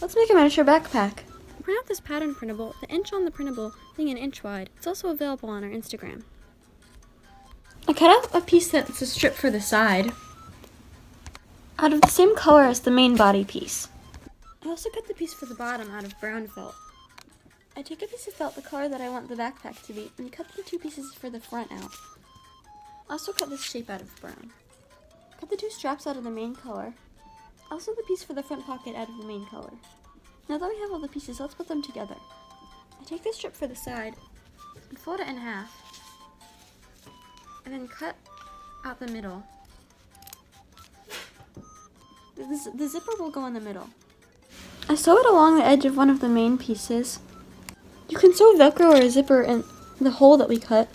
Let's make a miniature backpack. Print out this pattern printable, the inch on the printable being an inch wide. It's also available on our Instagram. I cut out a piece that's a strip for the side, out of the same color as the main body piece. I also cut the piece for the bottom out of brown felt. I take a piece of felt the color that I want the backpack to be, and cut the two pieces for the front out. I also cut this shape out of brown. Cut the two straps out of the main color. Also the piece for the front pocket out of the main color. Now that we have all the pieces, let's put them together. I take the strip for the side and fold it in half, and then cut out the middle. The zipper will go in the middle. I sew it along the edge of one of the main pieces. You can sew Velcro or a zipper in the hole that we cut.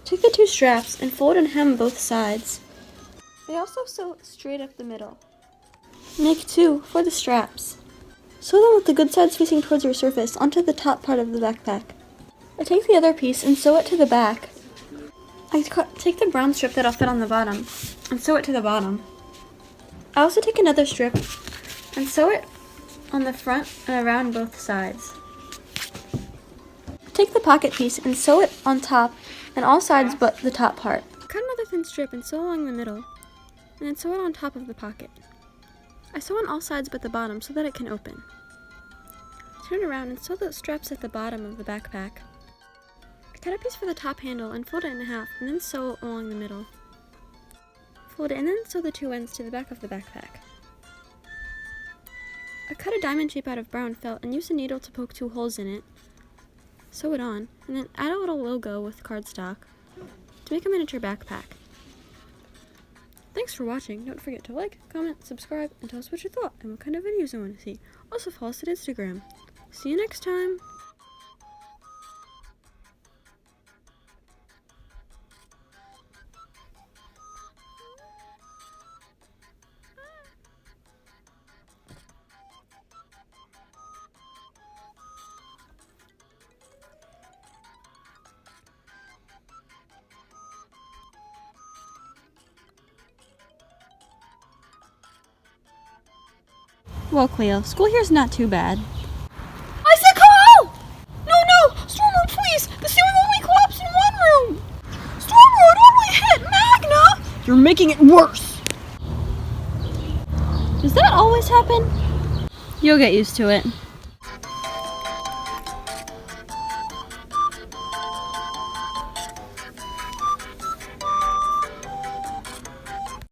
Take the two straps and fold and hem both sides. I also sew straight up the middle. Make two for the straps. Sew them with the good sides facing towards your surface onto the top part of the backpack. I take the other piece and sew it to the back. I take the brown strip that'll fit on the bottom and sew it to the bottom. I also take another strip and sew it on the front and around both sides. Take the pocket piece and sew it on top and all sides but the top part. Cut another thin strip and sew along the middle, and then sew it on top of the pocket. I sew on all sides but the bottom so that it can open. Turn around and sew the straps at the bottom of the backpack. I cut a piece for the top handle and fold it in half, and then sew along the middle. Fold it and then sew the two ends to the back of the backpack. I cut a diamond shape out of brown felt and use a needle to poke two holes in it. Sew it on, and then add a little logo with cardstock to make a miniature backpack. Thanks for watching. Don't forget to like, comment, subscribe, and tell us what you thought and what kind of videos you want to see. Also follow us on Instagram. See you next time! Well, Cleo, school here's not too bad. I said come out! No! Stormroad, please! The ceiling only collapsed in one room! Stormroad only hit Magna! You're making it worse! Does that always happen? You'll get used to it.